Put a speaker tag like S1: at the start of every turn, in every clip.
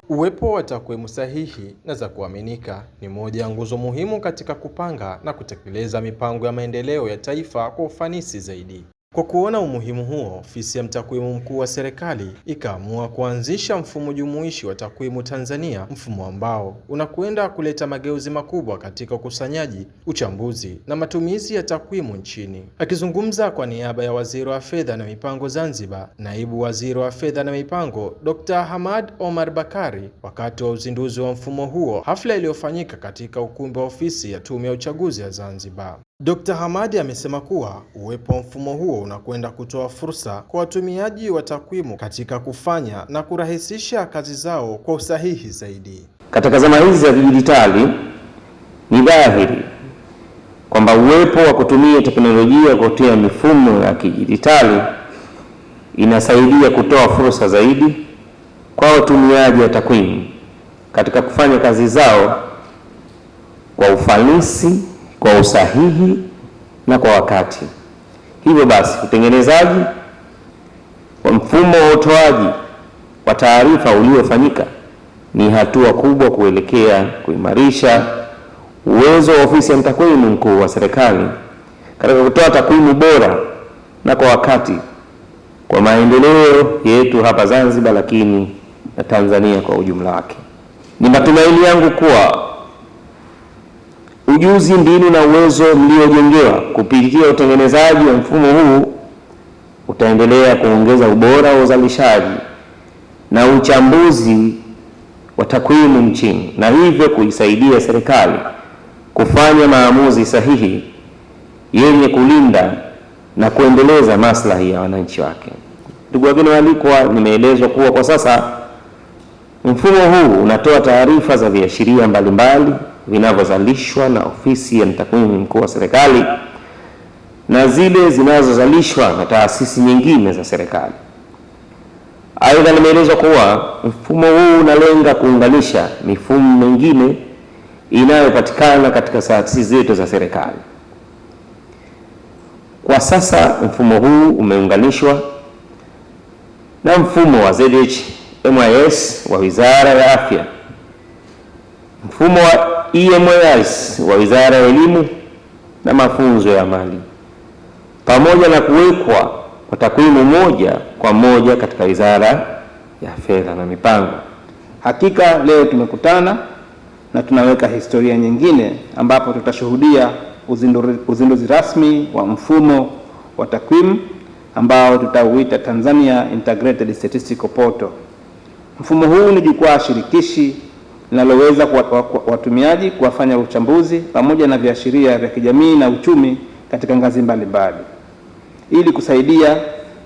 S1: Uwepo wa takwimu sahihi na za kuaminika ni moja ya nguzo muhimu katika kupanga na kutekeleza mipango ya maendeleo ya taifa kwa ufanisi zaidi. Kwa kuona umuhimu huo, Ofisi ya Mtakwimu Mkuu wa Serikali ikaamua kuanzisha mfumo jumuishi wa takwimu Tanzania, mfumo ambao unakwenda kuleta mageuzi makubwa katika ukusanyaji, uchambuzi na matumizi ya takwimu nchini. Akizungumza kwa niaba ya Waziri wa Fedha na Mipango Zanzibar, Naibu Waziri wa Fedha na Mipango Dr. Hamad Omar Bakari, wakati wa uzinduzi wa mfumo huo, hafla iliyofanyika katika ukumbi wa ofisi ya Tume ya Uchaguzi ya Zanzibar. Dr. Hamadi amesema kuwa uwepo wa mfumo huo unakwenda kutoa fursa kwa watumiaji wa takwimu katika kufanya na kurahisisha kazi zao kwa usahihi zaidi.
S2: Katika zama hizi za kidijitali, ni dhahiri kwamba uwepo wa kutumia teknolojia kupitia mifumo ya kidijitali inasaidia kutoa fursa zaidi kwa watumiaji wa takwimu katika kufanya kazi zao kwa ufanisi, kwa usahihi na kwa wakati. Hivyo basi, utengenezaji wa mfumo wa utoaji wa taarifa uliofanyika ni hatua kubwa kuelekea kuimarisha uwezo wa Ofisi ya Mtakwimu Mkuu wa Serikali katika kutoa takwimu bora na kwa wakati kwa maendeleo yetu hapa Zanzibar, lakini na Tanzania kwa ujumla wake. Ni matumaini yangu kuwa ujuzi, mbinu na uwezo mliojengewa kupitia utengenezaji wa mfumo huu utaendelea kuongeza ubora wa uzalishaji na uchambuzi wa takwimu nchini, na hivyo kuisaidia serikali kufanya maamuzi sahihi yenye kulinda na kuendeleza maslahi ya wananchi wake. Ndugu wageni waalikwa, nimeelezwa kuwa kwa sasa mfumo huu unatoa taarifa za viashiria mbalimbali vinavyozalishwa na Ofisi ya Mtakwimu Mkuu wa Serikali na zile zinazozalishwa na taasisi nyingine za serikali. Aidha, nimeelezwa kuwa mfumo huu unalenga kuunganisha mifumo mingine inayopatikana katika taasisi zetu za serikali. Kwa sasa mfumo huu umeunganishwa na mfumo wa ZHMIS wa Wizara ya Afya, mfumo wa EMIS wa Wizara ya Elimu na Mafunzo ya Amali, pamoja na kuwekwa kwa takwimu moja kwa moja katika Wizara ya Fedha na Mipango.
S3: Hakika leo tumekutana na tunaweka historia nyingine ambapo tutashuhudia uzinduzi rasmi wa mfumo wa takwimu ambao tutauita Tanzania Integrated Statistical Portal. Mfumo huu ni jukwaa shirikishi linaloweza watumiaji kuwafanya uchambuzi pamoja na viashiria vya kijamii na uchumi katika ngazi mbalimbali, ili kusaidia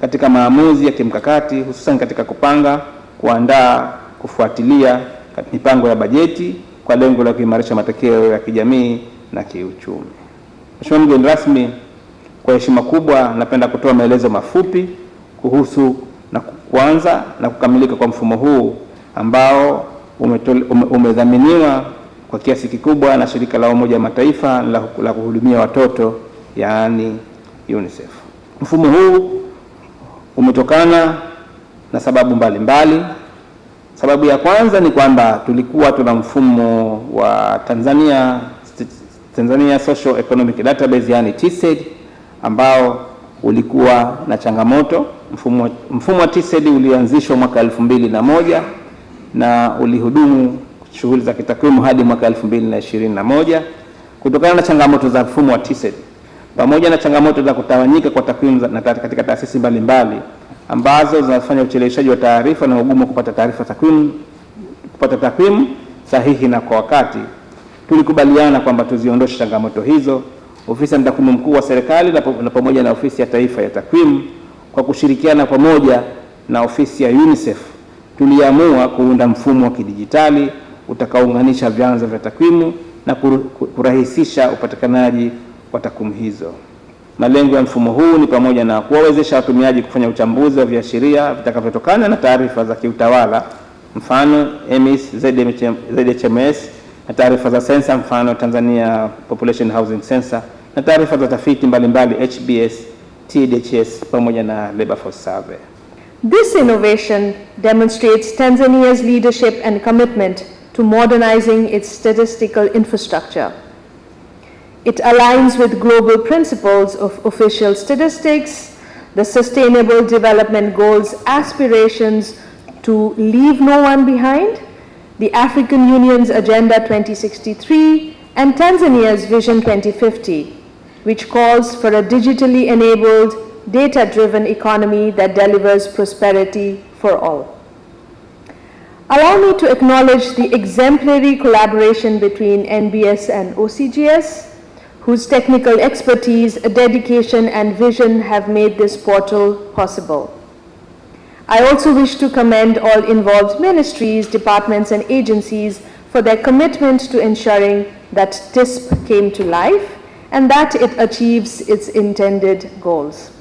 S3: katika maamuzi ya kimkakati, hususan katika kupanga, kuandaa, kufuatilia mipango ya bajeti kwa lengo la kuimarisha matokeo ya kijamii na kiuchumi. Mheshimiwa mgeni rasmi, kwa heshima kubwa napenda kutoa maelezo mafupi kuhusu na kuanza na kukamilika kwa mfumo huu ambao umedhaminiwa kwa kiasi kikubwa na shirika la Umoja wa Mataifa la kuhudumia watoto, yaani UNICEF. Mfumo huu umetokana na sababu mbalimbali. Sababu ya kwanza ni kwamba tulikuwa tuna mfumo wa Tanzania Social Economic Database, yani TSED, ambao ulikuwa na changamoto. Mfumo wa TSED ulianzishwa mwaka 2001 na ulihudumu shughuli za kitakwimu hadi mwaka 2021. Kutokana na changamoto za mfumo wa TSED pamoja na changamoto za kutawanyika kwa takwimu katika taasisi mbalimbali ambazo zinafanya ucheleweshaji wa taarifa na ugumu kupata takwimu sahihi na kwa wakati, tulikubaliana kwamba tuziondoshe changamoto hizo. Ofisi ya Mtakwimu Mkuu wa Serikali na pamoja na Ofisi ya Taifa ya Takwimu kwa kushirikiana pamoja na ofisi ya UNICEF tuliamua kuunda mfumo wa kidijitali utakaounganisha vyanzo vya takwimu na kurahisisha upatikanaji wa takwimu hizo. Malengo ya mfumo huu ni pamoja na kuwawezesha watumiaji kufanya uchambuzi wa viashiria vitakavyotokana na taarifa za kiutawala, mfano EMIS, ZHMS, na taarifa za sensa, mfano Tanzania Population Housing Census, na taarifa za tafiti mbalimbali HBS, TDHS pamoja na Labor Force Survey.
S4: This innovation demonstrates Tanzania's leadership and commitment to modernizing its statistical infrastructure. It aligns with global principles of official statistics, the Sustainable Development Goals aspirations to leave no one behind, the African Union's Agenda 2063, and Tanzania's Vision 2050, which calls for a digitally enabled, data-driven economy that delivers prosperity for all. Allow me to acknowledge the exemplary collaboration between NBS and OCGS, whose technical expertise, dedication, and vision have made this portal possible. I also wish to commend all involved ministries, departments, and agencies for their commitment to ensuring that TISP came to life and that it achieves its intended goals.